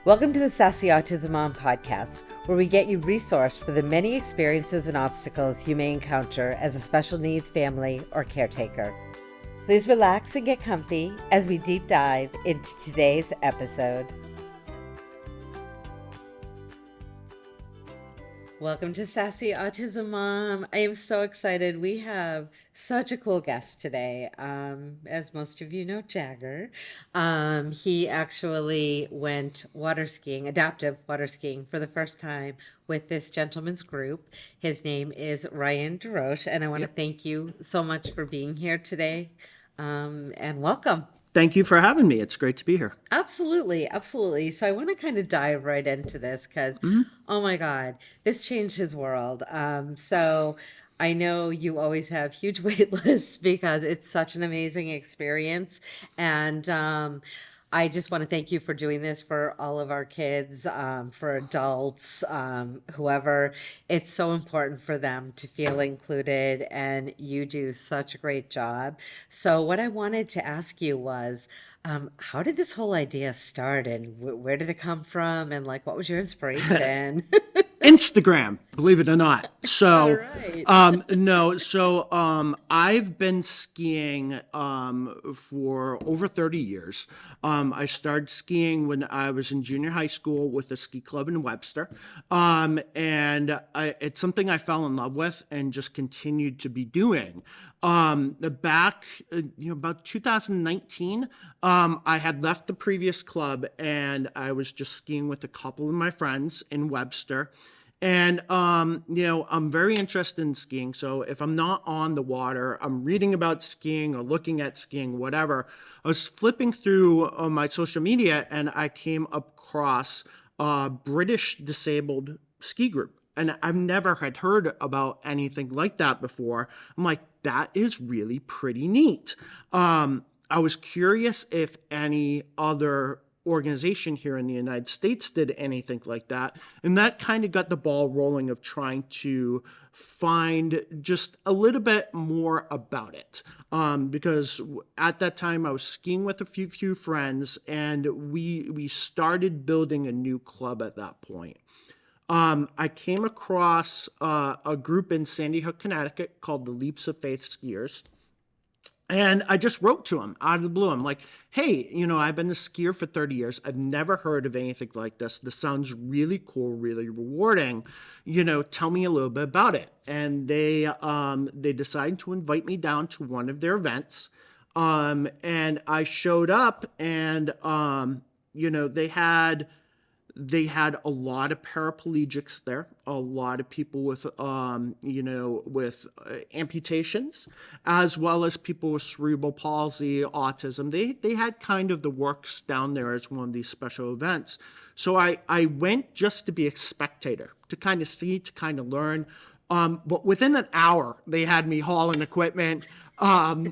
Welcome to the Sassy Autism Mom podcast, where we get you resourced for the many experiences and obstacles you may encounter as a special needs family or caretaker. Please relax and get comfy as we deep dive into today's episode. Welcome to Sassy Autism Mom. I am so excited. We have such a cool guest today. As most of you know, Jagger. He actually went water skiing, adaptive water skiing, for the first time with this gentleman's group. His name is Ryan DesRoches, and I want to thank you so much for being here today. And welcome. Thank you for having me. It's great to be here. Absolutely, absolutely. So I want to kind of dive right into this because, oh my God, this changed his world. So I know you always have huge wait lists because it's such an amazing experience. And I just want to thank you for doing this for all of our kids, for adults, whoever. It's so important for them to feel included, and you do such a great job. So what I wanted to ask you was, how did this whole idea start, and where did it come from, and like, what was your inspiration? Instagram, believe it or not. So, right. I've been skiing for over 30 years. I started skiing when I was in junior high school with a ski club in Webster. It's something I fell in love with and just continued to be doing. About 2019, I had left the previous club and I was just skiing with a couple of my friends in Webster. And, I'm very interested in skiing. So if I'm not on the water, I'm reading about skiing or looking at skiing, whatever. I was flipping through my social media and I came across a British disabled ski group. And I've never had heard about anything like that before. I'm like, that is really pretty neat. I was curious if any other organization here in the United States did anything like that. And that kind of got the ball rolling of trying to find just a little bit more about it. Because at that time I was skiing with a few friends and we started building a new club at that point. I came across a group in Sandy Hook, Connecticut called the Leaps of Faith Skiers. And I just wrote to him out of the blue. I'm like, hey, I've been a skier for 30 years. I've never heard of anything like this. This sounds really cool, really rewarding. Tell me a little bit about it. And they decided to invite me down to one of their events. And I showed up and, they had a lot of paraplegics there, a lot of people with amputations, as well as people with cerebral palsy, autism. They had kind of the works down there as one of these special events. So I went just to be a spectator, to kind of see, to kind of learn. But within an hour, they had me hauling equipment and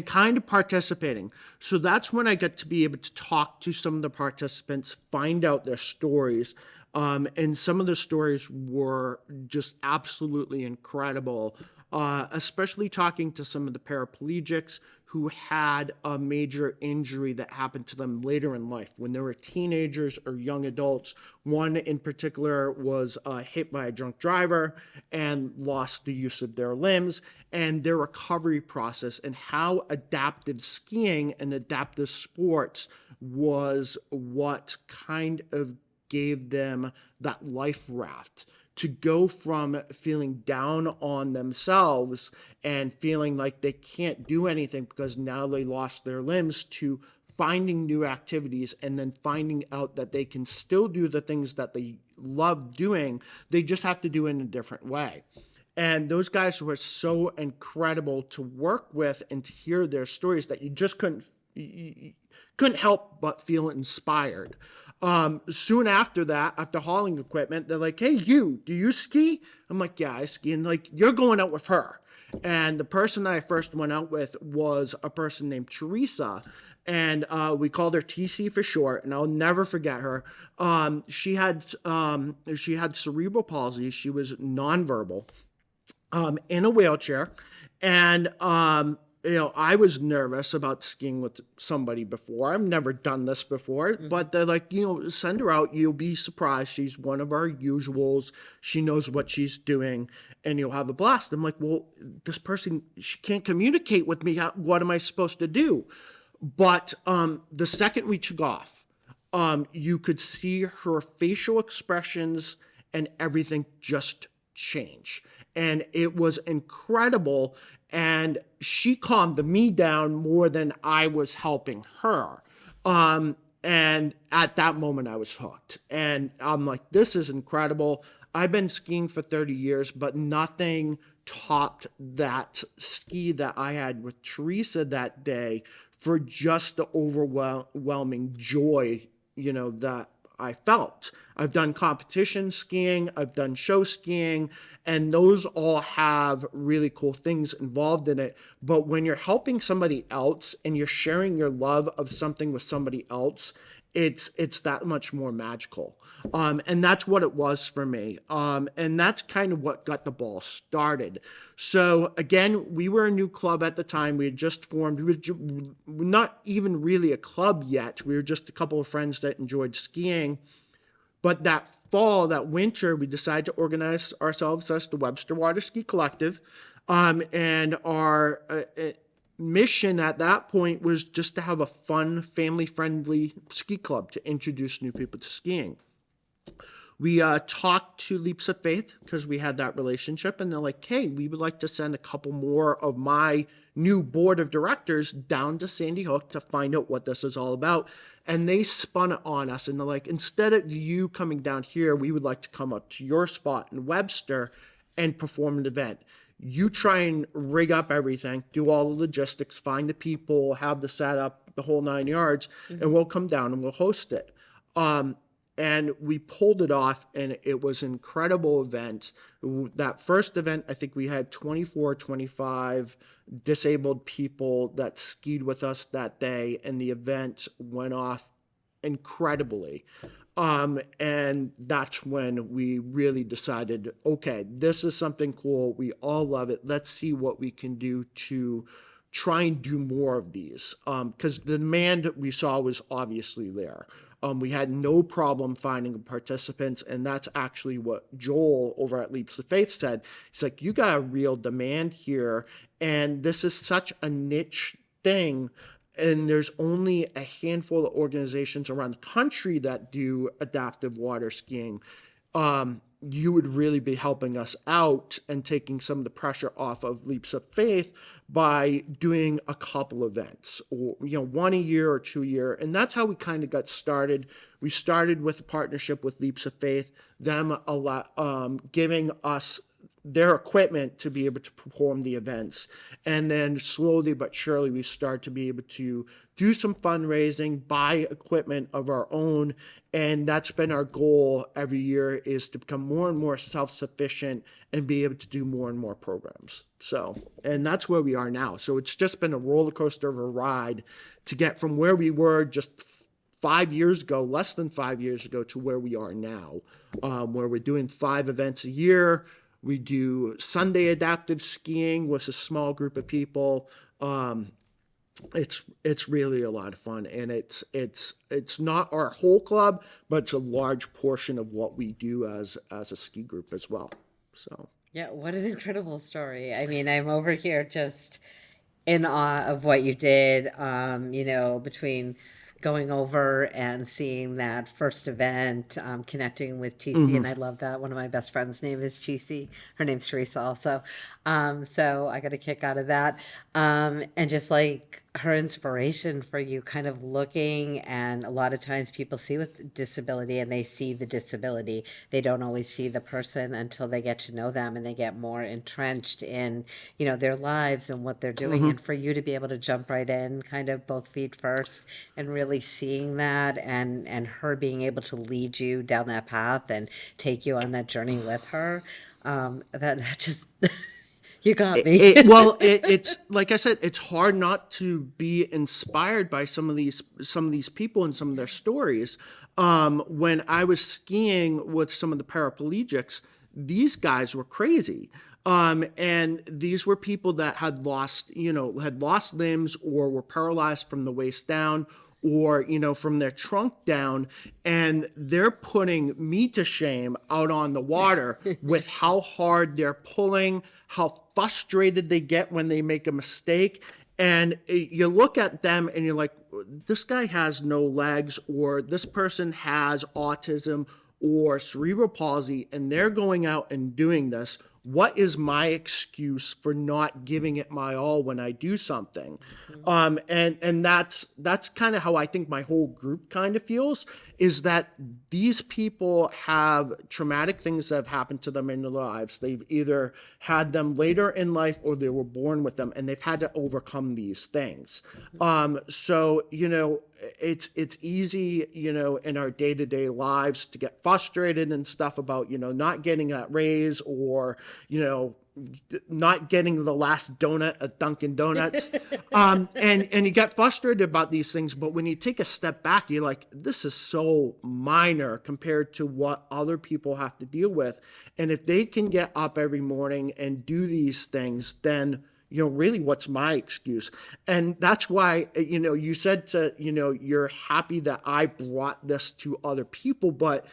kind of participating. So that's when I got to be able to talk to some of the participants, find out their stories. And some of the stories were just absolutely incredible, especially talking to some of the paraplegics who had a major injury that happened to them later in life when they were teenagers or young adults. One in particular was hit by a drunk driver and lost the use of their limbs, and their recovery process and how adaptive skiing and adaptive sports was what kind of gave them that life raft to go from feeling down on themselves and feeling like they can't do anything because now they lost their limbs, to finding new activities and then finding out that they can still do the things that they love doing. They just have to do it in a different way. And those guys were so incredible to work with and to hear their stories that you just couldn't help but feel inspired. Soon after that, after hauling equipment, they're like, hey, do you ski? I'm like, yeah, I ski. And like, you're going out with her. And the person that I first went out with was a person named Teresa. And we called her TC for short, and I'll never forget her. She had cerebral palsy. She was nonverbal, in a wheelchair. And I was nervous about skiing with somebody before. I've never done this before, but they're like, send her out. You'll be surprised. She's one of our usuals. She knows what she's doing, and you'll have a blast. I'm like, well, this person, she can't communicate with me. What am I supposed to do? But the second we took off, you could see her facial expressions and everything just change. And it was incredible. And she calmed me down more than I was helping her. And at that moment, I was hooked. And I'm like, this is incredible. I've been skiing for 30 years, but nothing topped that ski that I had with Teresa that day for just the overwhelming joy, that I felt. I've done competition skiing, I've done show skiing, and those all have really cool things involved in it. But when you're helping somebody else and you're sharing your love of something with somebody else, it's that much more magical. And that's what it was for me. And that's kind of what got the ball started. So again, we were a new club at the time. We had just formed. We were not even really a club yet. We were just a couple of friends that enjoyed skiing. But that fall, that winter, we decided to organize ourselves as the Webster Water Ski Collective. And our mission at that point was just to have a fun, family-friendly ski club to introduce new people to skiing. We talked to Leaps of Faith because we had that relationship, and they're like, hey, we would like to send a couple more of my new board of directors down to Sandy Hook to find out what this is all about. And they spun it on us, and they're like, instead of you coming down here, we would like to come up to your spot in Webster and perform an event. You try and rig up everything, do all the logistics, find the people, have the setup, the whole 9 yards, and we'll come down and we'll host it. And we pulled it off, and it was an incredible event. That first event, I think we had 24, 25 disabled people that skied with us that day, and the event went off incredibly. And that's when we really decided, okay, this is something cool. We all love it. Let's see what we can do to try and do more of these. Because the demand we saw was obviously there. We had no problem finding participants, and that's actually what Joel over at Leaps of Faith said. He's like, you got a real demand here, and this is such a niche thing, and there's only a handful of organizations around the country that do adaptive water skiing. You would really be helping us out and taking some of the pressure off of Leaps of Faith by doing a couple events, or 1 a year or 2 a year. And that's how we kind of got started. We started with a partnership with Leaps of Faith, them giving us their equipment to be able to perform the events. And then slowly but surely we start to be able to do some fundraising, buy equipment of our own. And that's been our goal every year, is to become more and more self-sufficient and be able to do more and more programs. So, and that's where we are now. So it's just been a roller coaster of a ride to get from where we were just 5 years ago, less than 5 years ago, to where we are now, where we're doing 5 events a year. We do Sunday adaptive skiing with a small group of people. It's really a lot of fun, and it's not our whole club, but it's a large portion of what we do as a ski group as well. So Yeah, what an incredible story. I mean, I'm over here just in awe of what you did, between going over and seeing that first event, connecting with TC. And I love that. One of my best friends' name is TC. Her name's Teresa also. So I got a kick out of that. And just like her inspiration for you kind of looking, and a lot of times people see with disability and they see the disability. They don't always see the person until they get to know them and they get more entrenched in, their lives and what they're doing. And for you to be able to jump right in, kind of both feet first, and really seeing that, and her being able to lead you down that path and take you on that journey with her, that just you got me. It's like I said, it's hard not to be inspired by some of these people and some of their stories. When I was skiing with some of the paraplegics, these guys were crazy. And these were people that had lost limbs or were paralyzed from the waist down or, from their trunk down. And they're putting me to shame out on the water with how hard they're pulling, how frustrated they get when they make a mistake. And you look at them and you're like, this guy has no legs, or this person has autism or cerebral palsy, and they're going out and doing this. What is my excuse for not giving it my all when I do something? And that's kind of how I think my whole group kind of feels, is that these people have traumatic things that have happened to them in their lives. They've either had them later in life or they were born with them, and they've had to overcome these things. So it's easy, in our day-to-day lives to get frustrated and stuff about, not getting that raise, or, not getting the last donut at Dunkin' Donuts. And you get frustrated about these things, but when you take a step back, you're like, this is so minor compared to what other people have to deal with. And if they can get up every morning and do these things, then really, what's my excuse? And that's why, you said you're happy that I brought this to other people, but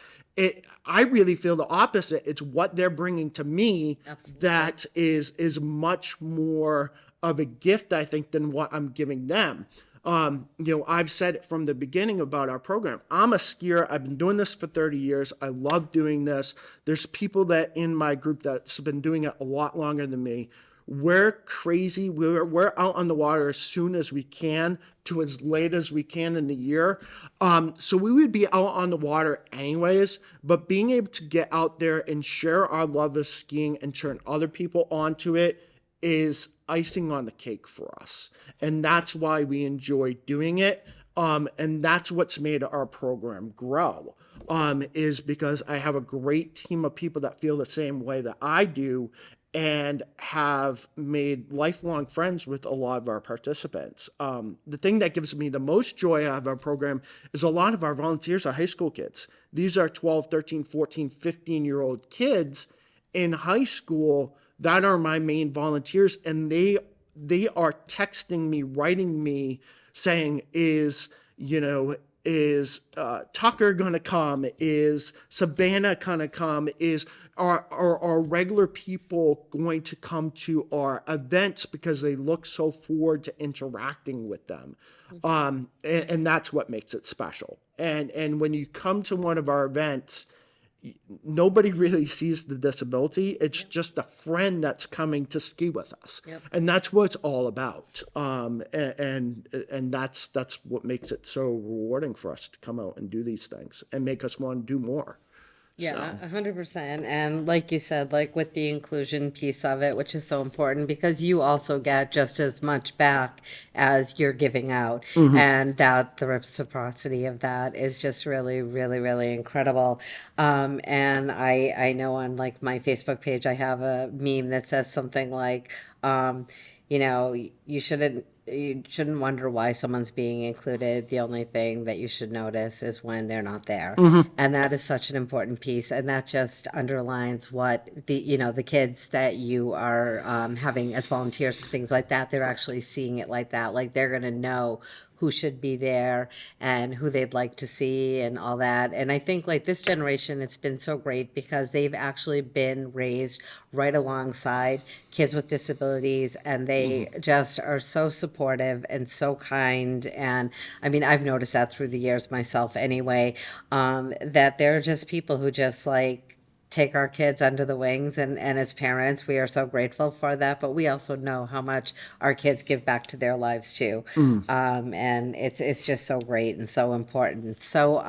I really feel the opposite. It's what they're bringing to me. Absolutely. That is much more of a gift, I think, than what I'm giving them. I've said it from the beginning about our program. I'm a skier. I've been doing this for 30 years. I love doing this. There's people that in my group that's been doing it a lot longer than me. We're crazy. We're out on the water as soon as we can to as late as we can in the year. So we would be out on the water anyways, but being able to get out there and share our love of skiing and turn other people onto it is icing on the cake for us. And that's why we enjoy doing it. And that's what's made our program grow, is because I have a great team of people that feel the same way that I do, and have made lifelong friends with a lot of our participants. The thing that gives me the most joy out of our program is a lot of our volunteers are high school kids. These are 12, 13, 14, 15-year-old kids in high school that are my main volunteers, and they are texting me, writing me, saying, is Tucker gonna come? Is Savannah gonna come? Are regular people going to come to our events because they look so forward to interacting with them? And that's what makes it special. And when you come to one of our events, nobody really sees the disability. It's just a friend that's coming to ski with us. Yep. And that's what it's all about. And that's what makes it so rewarding for us to come out and do these things and make us want to do more. Yeah, 100%. And like you said, like with the inclusion piece of it, which is so important because you also get just as much back as you're giving out. Mm-hmm. And that the reciprocity of that is just really, really, really incredible. And I know on like my Facebook page, I have a meme that says something like, you shouldn't wonder why someone's being included. The only thing that you should notice is when they're not there. Mm-hmm. And that is such an important piece. And that just underlines what the kids that you are having as volunteers and things like that, they're actually seeing it like that. Like they're going to know who should be there and who they'd like to see and all that. And I think like this generation, it's been so great because they've actually been raised right alongside kids with disabilities, and they just are so supportive and so kind. And I mean, I've noticed that through the years myself anyway, that they're just people who just like take our kids under the wings, and as parents we are so grateful for that, but we also know how much our kids give back to their lives too. And it's just so great and so important. So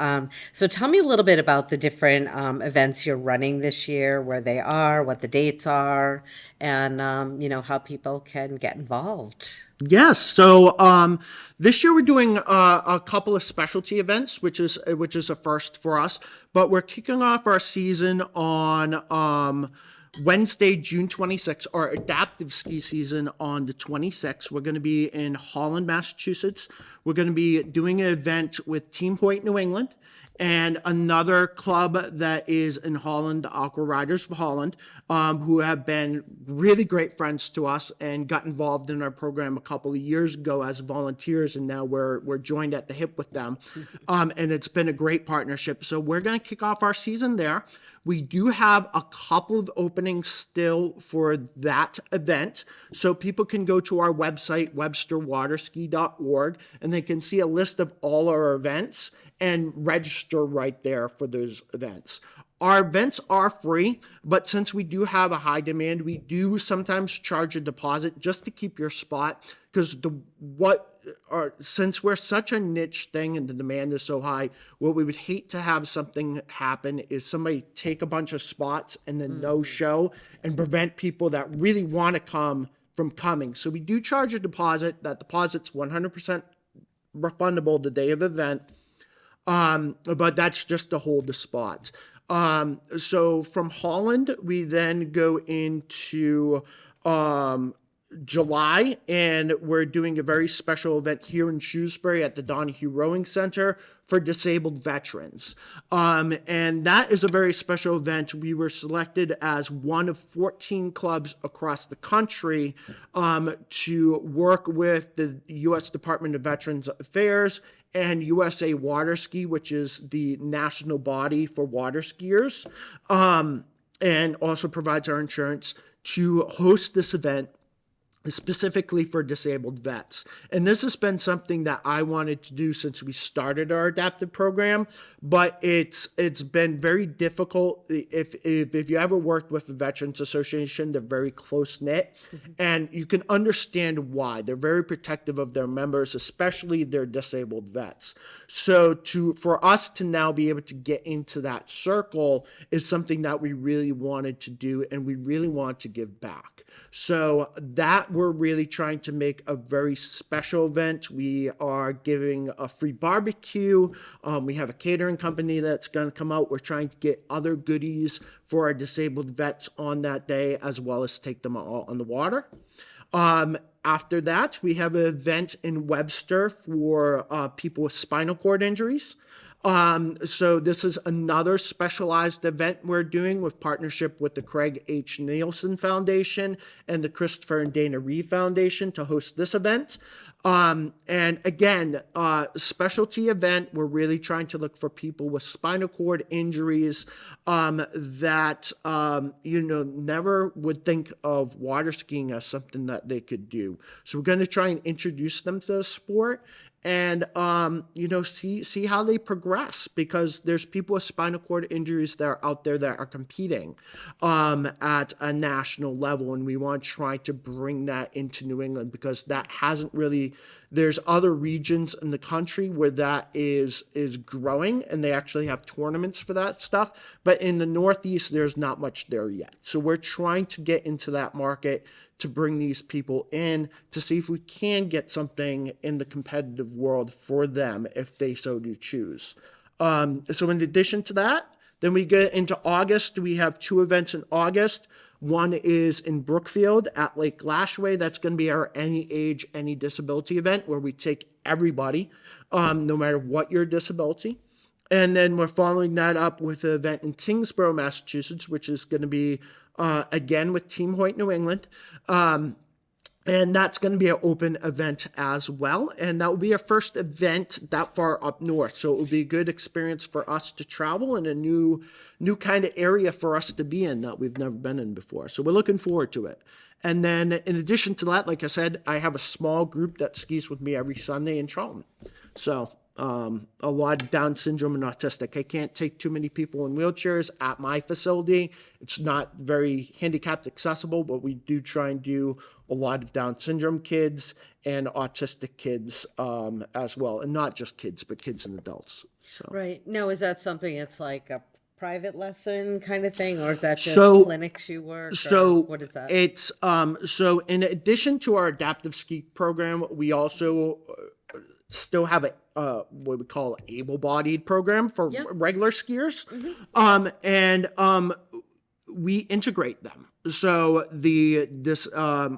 tell me a little bit about the different events you're running this year, where they are, what the dates are, and how people can get involved. Yes. So this year we're doing a couple of specialty events, which is a first for us. But we're kicking off our season on Wednesday, June 26th, our adaptive ski season on the 26th. We're going to be in Holland, Massachusetts. We're going to be doing an event with Team Hoyt New England. and another club that is in Holland, the Aqua Riders of Holland, who have been really great friends to us and got involved in our program a couple of years ago as volunteers, and now we're joined at the hip with them, and it's been a great partnership. So we're going to kick off our season there. We do have a couple of openings still for that event. So people can go to our website, websterwaterski.org, and they can see a list of all our events and register right there for those events. Our events are free, but since we do have a high demand, we do sometimes charge a deposit just to keep your spot, because since we're such a niche thing and the demand is so high, what we would hate to have something happen is somebody take a bunch of spots and then no show and prevent people that really want to come from coming. So we do charge a deposit. That deposit's 100% refundable the day of the event. But that's just to hold the spots. So from Holland, we then go into July, and we're doing a very special event here in Shrewsbury at the Donahue Rowing Center for disabled veterans. And that is a very special event. We were selected as one of 14 clubs across the country to work with the U.S. Department of Veterans Affairs and USA Water Ski, which is the national body for water skiers, and also provides our insurance to host this event specifically for disabled vets. And this has been something that I wanted to do since we started our adaptive program, but it's been very difficult. If you ever worked with the Veterans Association, they're very close-knit, and you can understand why. They're very protective of their members, especially their disabled vets. So for us to now be able to get into that circle is something that we really wanted to do, and we really want to give back. So that we're really trying to make a very special event. We are giving a free barbecue. We have a catering company that's going to come out. We're trying to get other goodies for our disabled vets on that day, as well as take them all on the water. After that, we have an event in Webster for people with spinal cord injuries. So this is another specialized event we're doing with partnership with the Craig H. Nielsen Foundation and the Christopher and Dana Reeve Foundation to host this event. And again, specialty event. We're really trying to look for people with spinal cord injuries that never would think of water skiing as something that they could do. So we're going to try and introduce them to the sport and see how they progress, because there's people with spinal cord injuries that are out there that are competing at a national level, and we want to try to bring that into New England, because that hasn't really, there's other regions in the country where that is growing, and they actually have tournaments for that stuff, but in the Northeast there's not much there yet. So we're trying to get into that market to bring these people in to see if we can get something in the competitive world for them if they so do choose. So in addition to that, then we get into August. We have 2 events in August. One is in Brookfield at Lake Lashway. That's going to be our Any Age, Any Disability event, where we take everybody, no matter what your disability. And then we're following that up with an event in Tingsboro, Massachusetts, which is going to be again with Team Hoyt New England. And that's going to be an open event as well. And that will be our first event that far up north. So it will be a good experience for us to travel in a new kind of area for us to be in that we've never been in before. So we're looking forward to it. And then in addition to that, like I said, I have a small group that skis with me every Sunday in Charlton. So a lot of Down syndrome and autistic. I can't take too many people in wheelchairs at my facility. It's not very handicapped accessible, but we do try and do a lot of Down syndrome kids and autistic kids as well. And not just kids, but kids and adults. So. Right. Now, is that something it's like a private lesson kind of thing, or is that just clinics you work? So what is that? It's so in addition to our adaptive ski program, we also still have a what we call able-bodied program for regular skiers, and we integrate them. So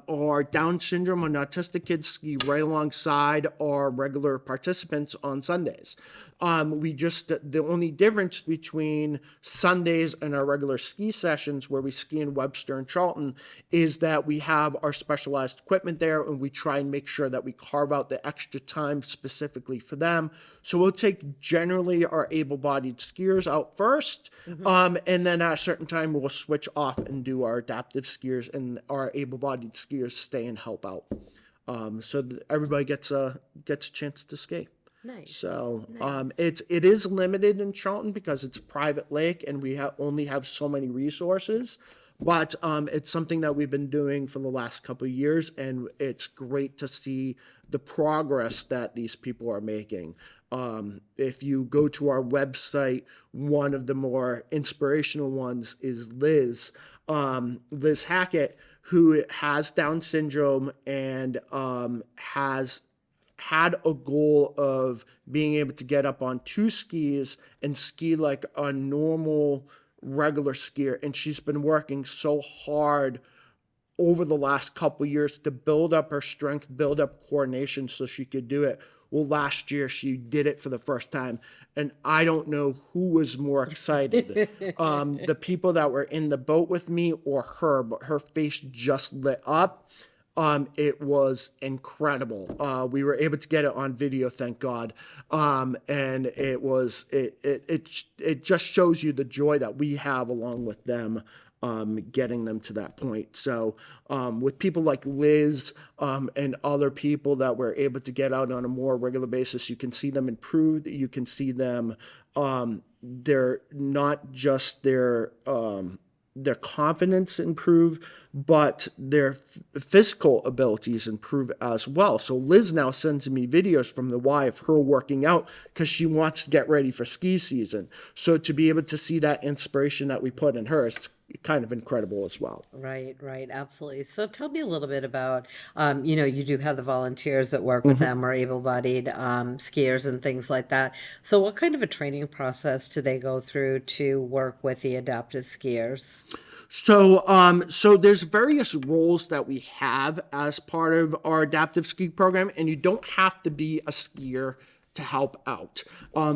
our Down syndrome and autistic kids ski right alongside our regular participants on Sundays. The only difference between Sundays and our regular ski sessions where we ski in Webster and Charlton is that we have our specialized equipment there, and we try and make sure that we carve out the extra time specifically for them. So we'll take generally our able-bodied skiers out first, and then at a certain time we'll switch off and do our adaptive skiers, and our able-bodied skiers stay and help out. Everybody gets a chance to ski. Nice. So Nice. it is limited in Charlton because it's a private lake and we only have so many resources. But it's something that we've been doing for the last couple of years, and it's great to see the progress that these people are making. If you go to our website, one of the more inspirational ones is Liz Hackett, who has Down syndrome and has had a goal of being able to get up on two skis and ski like a normal regular skier. And she's been working so hard over the last couple of years to build up her strength, build up coordination so she could do it. Well, last year she did it for the first time, and I don't know who was more excited, the people that were in the boat with me or her, but her face just lit up. It was incredible. We were able to get it on video, thank God. And it just shows you the joy that we have along with them, getting them to that point. So, with people like Liz, and other people that we're able to get out on a more regular basis, you can see them improve. You can see them, they're not just their confidence improve, but their physical abilities improve as well. So Liz now sends me videos from the Y of her working out because she wants to get ready for ski season. So to be able to see that inspiration that we put in her is kind of incredible as well. Right, right, absolutely. So tell me a little bit about, you do have the volunteers that work with them or able-bodied skiers and things like that. So what kind of a training process do they go through to work with the adaptive skiers? So there's various roles that we have as part of our adaptive ski program, and you don't have to be a skier to help out.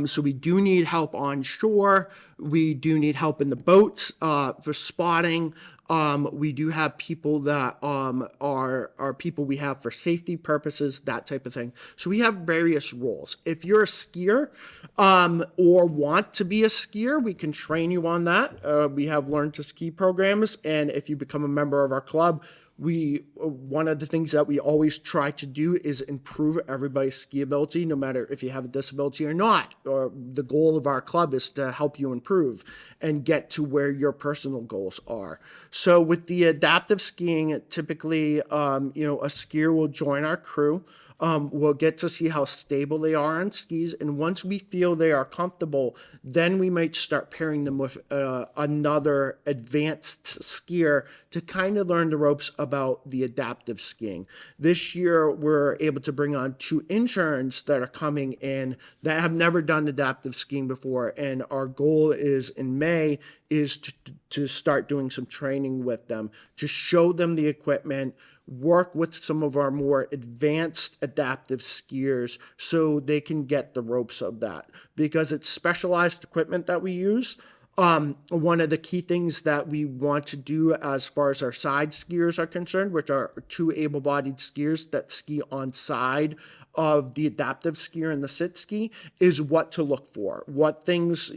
So we do need help on shore. We do need help in the boats for spotting. We do have people that are people we have for safety purposes, that type of thing. So we have various roles. If you're a skier or want to be a skier, we can train you on that. We have learn to ski programs, and if you become a member of our club, one of the things that we always try to do is improve everybody's ski ability, no matter if you have a disability or not. Or the goal of our club is to help you improve and get to where your personal goals are. So with the adaptive skiing, typically, a skier will join our crew. We'll get to see how stable they are on skis, and once we feel they are comfortable, then we might start pairing them with another advanced skier to kind of learn the ropes about the adaptive skiing. This year, we're able to bring on two interns that are coming in that have never done adaptive skiing before, and our goal is in May is to start doing some training with them, to show them the equipment, work with some of our more advanced adaptive skiers so they can get the ropes of that, because it's specialized equipment that we use. One of the key things that we want to do as far as our side skiers are concerned, which are two able-bodied skiers that ski on side of the adaptive skier and the sit ski, is what to look for. What things,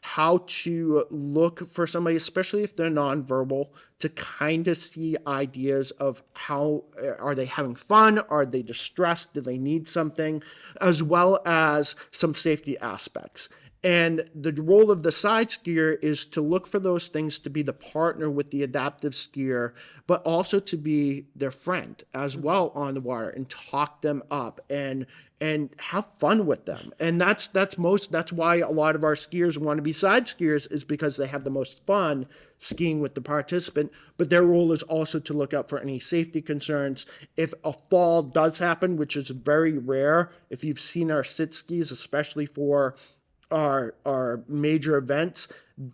how to look for somebody, especially if they're nonverbal, to kind of see ideas of how are they having fun? Are they distressed? Do they need something? As well as some safety aspects. And the role of the side skier is to look for those things, to be the partner with the adaptive skier, but also to be their friend as well on the water and talk them up and have fun with them. And that's why a lot of our skiers want to be side skiers, is because they have the most fun skiing with the participant. But their role is also to look out for any safety concerns. If a fall does happen, which is very rare, if you've seen our sit skis, especially for our major events,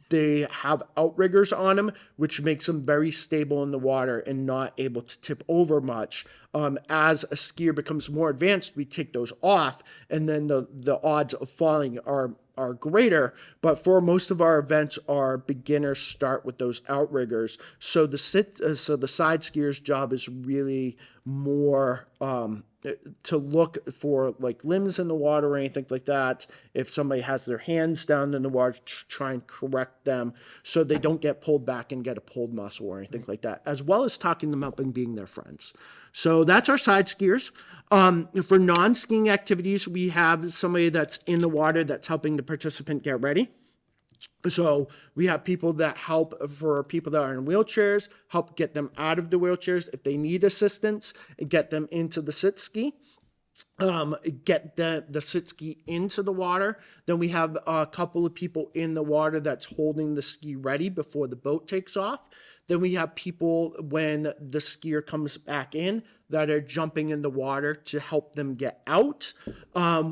They have outriggers on them, which makes them very stable in the water and not able to tip over much. As a skier becomes more advanced, we take those off, and then the odds of falling are greater. But for most of our events, our beginners start with those outriggers. So the side skier's job is really more to look for like limbs in the water or anything like that. If somebody has their hands down in the water, try and correct them so they don't get pulled back and get a pulled muscle or anything like that, as well as talking them up and being their friends. So that's our side skiers. For non-skiing activities, we have somebody that's in the water that's helping the participant get ready. So we have people that help for people that are in wheelchairs, help get them out of the wheelchairs if they need assistance, and get them into the sit ski. Get the sit ski into the water. Then we have a couple of people in the water that's holding the ski ready before the boat takes off. Then we have people when the skier comes back in that are jumping in the water to help them get out.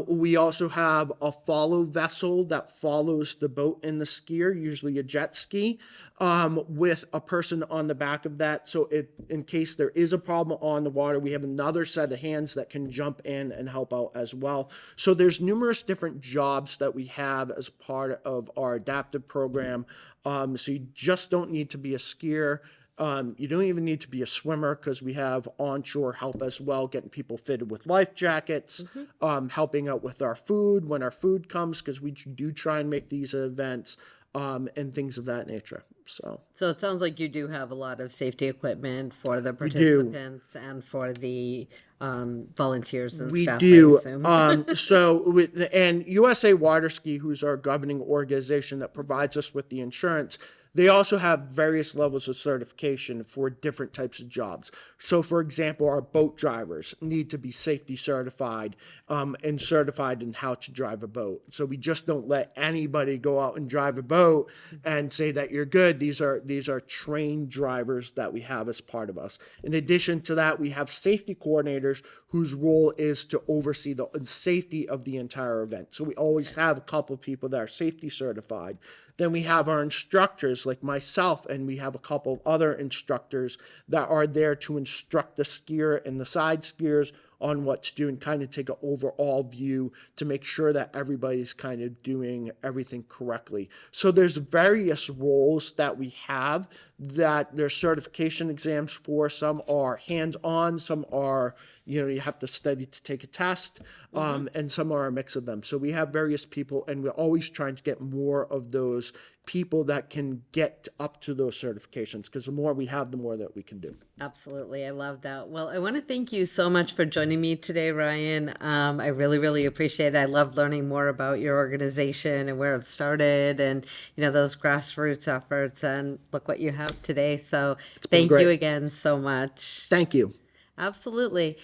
We also have a follow vessel that follows the boat and the skier, usually a jet ski, with a person on the back of that. So in case there is a problem on the water, we have another set of hands that can jump in and help out as well. So there's numerous different jobs that we have as part of our adaptive program. So you just don't need to be a skier. You don't even need to be a swimmer because we have onshore help as well, getting people fitted with life jackets, helping out with our food when our food comes, because we do try and make these events and things of that nature. So it sounds like you do have a lot of safety equipment for the participants and for the volunteers and staff. We do. I assume. And USA Water Ski, who's our governing organization that provides us with the insurance, they also have various levels of certification for different types of jobs. So, for example, our boat drivers need to be safety certified and certified in how to drive a boat. So we just don't let anybody go out and drive a boat and say that you're good. These are trained drivers that we have as part of us. In addition to that, we have safety coordinators whose role is to oversee the safety of the entire event. So we always have a couple of people that are safety certified. Then we have our instructors like myself, and we have a couple of other instructors that are there to instruct the skier and the side skiers on what to do and kind of take an overall view to make sure that everybody's kind of doing everything correctly. So there's various roles that we have that there's certification exams for. Some are hands-on, some are, you have to study to take a test, and some are a mix of them. So we have various people, and we're always trying to get more of those people that can get up to those certifications, because the more we have, the more that we can do. Absolutely. I love that. Well, I want to thank you so much for joining me today, Ryan. I really, really appreciate it. I love learning more about your organization and where it started and, those grassroots efforts, and look what you have today. So thank you again so much. Thank you. Absolutely.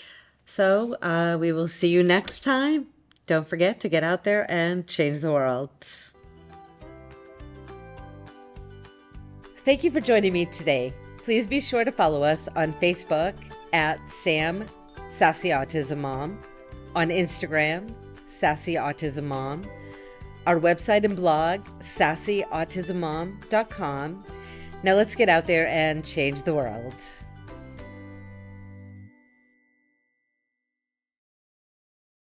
So we will see you next time. Don't forget to get out there and change the world. Thank you for joining me today. Please be sure to follow us on Facebook at Sassy Autism Mom, on Instagram, Sassy Autism Mom, our website and blog, SassyAutismMom.com. Now let's get out there and change the world.